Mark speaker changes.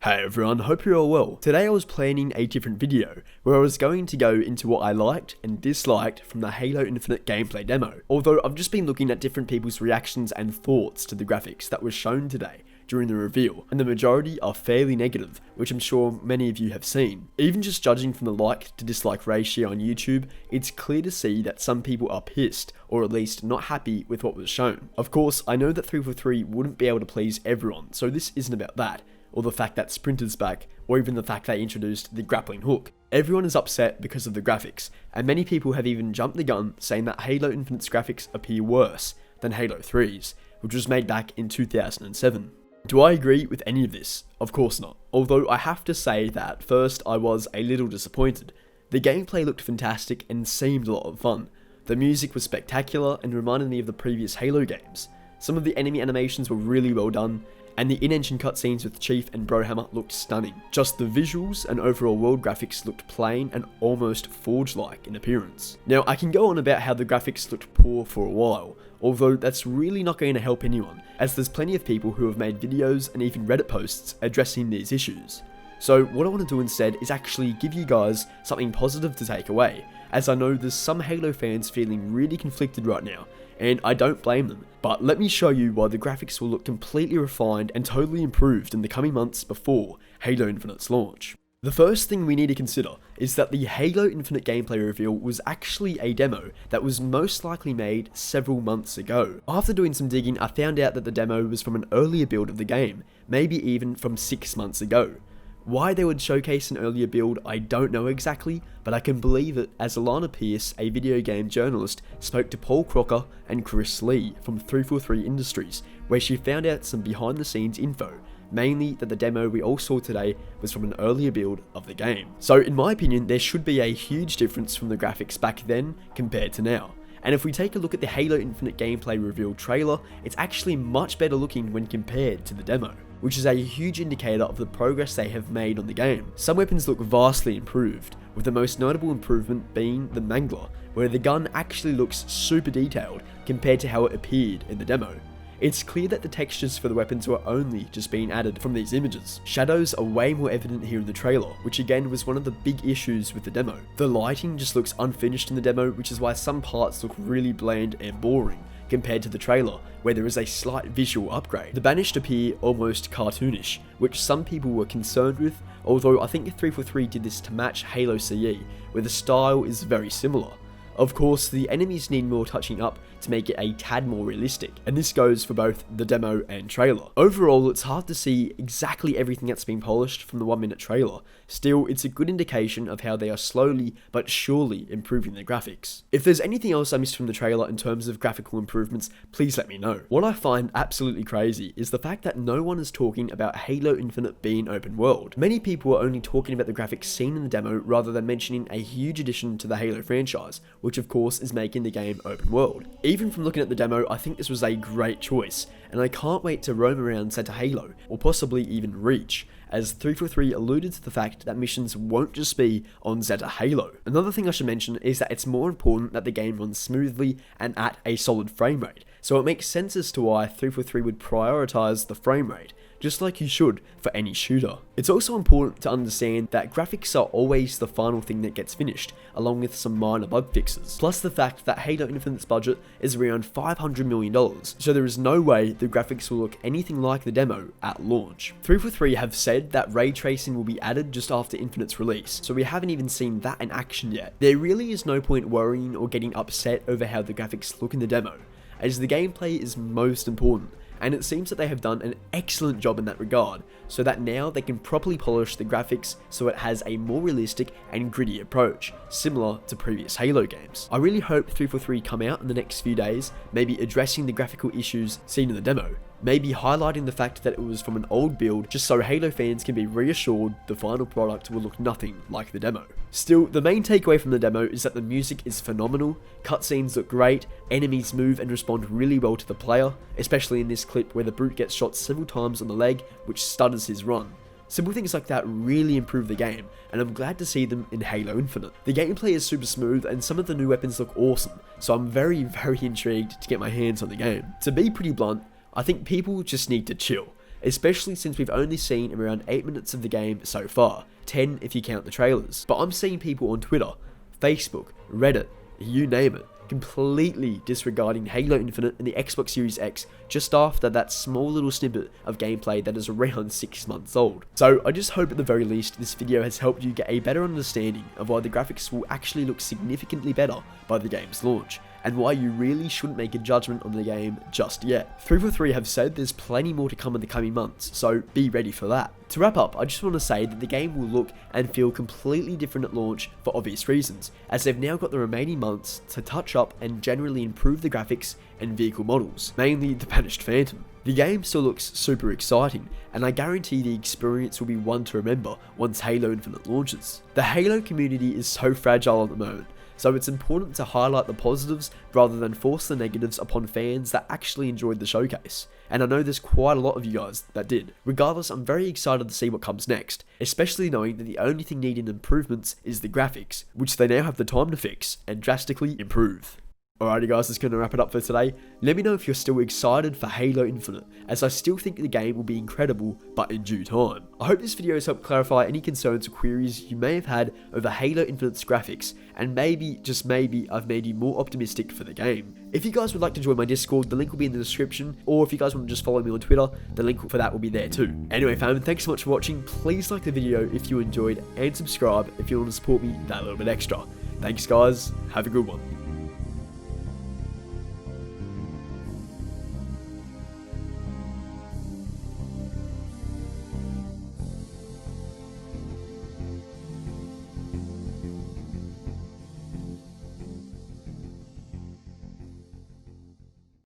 Speaker 1: Hey everyone, hope you're all well. Today I was planning a different video, where I was going to go into what I liked and disliked from the Halo Infinite gameplay demo. Although I've just been looking at different people's reactions and thoughts to the graphics that was shown today during the reveal, and the majority are fairly negative, which I'm sure many of you have seen. Even just judging from the like to dislike ratio on YouTube, it's clear to see that some people are pissed, or at least not happy with what was shown. Of course, I know that 343 wouldn't be able to please everyone, so this isn't about that, or the fact that Sprinter's back, or even the fact they introduced the grappling hook. Everyone is upset because of the graphics, and many people have even jumped the gun saying that Halo Infinite's graphics appear worse than Halo 3's, which was made back in 2007. Do I agree with any of this? Of course not. Although I have to say that first I was a little disappointed. The gameplay looked fantastic and seemed a lot of fun. The music was spectacular and reminded me of the previous Halo games. Some of the enemy animations were really well done, and the in-engine cutscenes with Chief and Brohammer looked stunning. Just the visuals and overall world graphics looked plain and almost Forge-like in appearance. Now, I can go on about how the graphics looked poor for a while, although that's really not going to help anyone, as there's plenty of people who have made videos and even Reddit posts addressing these issues. So what I want to do instead is actually give you guys something positive to take away, as I know there's some Halo fans feeling really conflicted right now, and I don't blame them. But let me show you why the graphics will look completely refined and totally improved in the coming months before Halo Infinite's launch. The first thing we need to consider is that the Halo Infinite gameplay reveal was actually a demo that was most likely made several months ago. After doing some digging, I found out that the demo was from an earlier build of the game, maybe even from 6 months ago. Why they would showcase an earlier build, I don't know exactly, but I can believe it as Alana Pierce, a video game journalist, spoke to Paul Crocker and Chris Lee from 343 Industries, where she found out some behind the scenes info, mainly that the demo we all saw today was from an earlier build of the game. So in my opinion, there should be a huge difference from the graphics back then compared to now. And if we take a look at the Halo Infinite gameplay reveal trailer, it's actually much better looking when compared to the demo, which is a huge indicator of the progress they have made on the game. Some weapons look vastly improved, with the most notable improvement being the Mangler, where the gun actually looks super detailed compared to how it appeared in the demo. It's clear that the textures for the weapons were only just being added from these images. Shadows are way more evident here in the trailer, which again was one of the big issues with the demo. The lighting just looks unfinished in the demo, which is why some parts look really bland and boring compared to the trailer, where there is a slight visual upgrade. The Banished appear almost cartoonish, which some people were concerned with, although I think 343 did this to match Halo CE, where the style is very similar. Of course, the enemies need more touching up to make it a tad more realistic, and this goes for both the demo and trailer. Overall, it's hard to see exactly everything that's been polished from the 1-minute trailer. Still, it's a good indication of how they are slowly but surely improving the graphics. If there's anything else I missed from the trailer in terms of graphical improvements, please let me know. What I find absolutely crazy is the fact that no one is talking about Halo Infinite being open world. Many people are only talking about the graphics seen in the demo rather than mentioning a huge addition to the Halo franchise, which of course is making the game open world. Even from looking at the demo, I think this was a great choice, and I can't wait to roam around Zeta Halo, or possibly even Reach, as 343 alluded to the fact that missions won't just be on Zeta Halo. Another thing I should mention is that it's more important that the game runs smoothly and at a solid frame rate, so it makes sense as to why 343 would prioritize the frame rate, just like you should for any shooter. It's also important to understand that graphics are always the final thing that gets finished, along with some minor bug fixes, plus the fact that Halo Infinite's budget is around $500 million, so there is no way the graphics will look anything like the demo at launch. 343 have said that ray tracing will be added just after Infinite's release, so we haven't even seen that in action yet. There really is no point worrying or getting upset over how the graphics look in the demo, as the gameplay is most important, and it seems that they have done an excellent job in that regard, so that now they can properly polish the graphics so it has a more realistic and gritty approach, similar to previous Halo games. I really hope 343 come out in the next few days, maybe addressing the graphical issues seen in the demo, maybe highlighting the fact that it was from an old build just so Halo fans can be reassured the final product will look nothing like the demo. Still, the main takeaway from the demo is that the music is phenomenal, cutscenes look great, enemies move and respond really well to the player, especially in this clip where the brute gets shot several times on the leg, which stutters his run. Simple things like that really improve the game, and I'm glad to see them in Halo Infinite. The gameplay is super smooth and some of the new weapons look awesome, so I'm very intrigued to get my hands on the game. To be pretty blunt, I think people just need to chill. especially since we've only seen around 8 minutes of the game so far, 10 if you count the trailers. But I'm seeing people on Twitter, Facebook, Reddit, you name it, completely disregarding Halo Infinite and the Xbox Series X just after that small little snippet of gameplay that is around 6 months old. So I just hope at the very least this video has helped you get a better understanding of why the graphics will actually look significantly better by the game's launch, and why you really shouldn't make a judgment on the game just yet. 343 have said there's plenty more to come in the coming months, so be ready for that. To wrap up, I just want to say that the game will look and feel completely different at launch for obvious reasons, as they've now got the remaining months to touch up and generally improve the graphics and vehicle models, mainly the Banished Phantom. The game still looks super exciting, and I guarantee the experience will be one to remember once Halo Infinite launches. The Halo community is so fragile at the moment, so it's important to highlight the positives rather than force the negatives upon fans that actually enjoyed the showcase. And I know there's quite a lot of you guys that did. Regardless, I'm very excited to see what comes next, especially knowing that the only thing needing improvements is the graphics, which they now have the time to fix and drastically improve. Alrighty guys, that's going to wrap it up for today. Let me know if you're still excited for Halo Infinite, as I still think the game will be incredible, but in due time. I hope this video has helped clarify any concerns or queries you may have had over Halo Infinite's graphics, and maybe, just maybe, I've made you more optimistic for the game. If you guys would like to join my Discord, the link will be in the description, or if you guys want to just follow me on Twitter, the link for that will be there too. Anyway fam, thanks so much for watching. Please like the video if you enjoyed, and subscribe if you want to support me that little bit extra. Thanks guys, have a good one.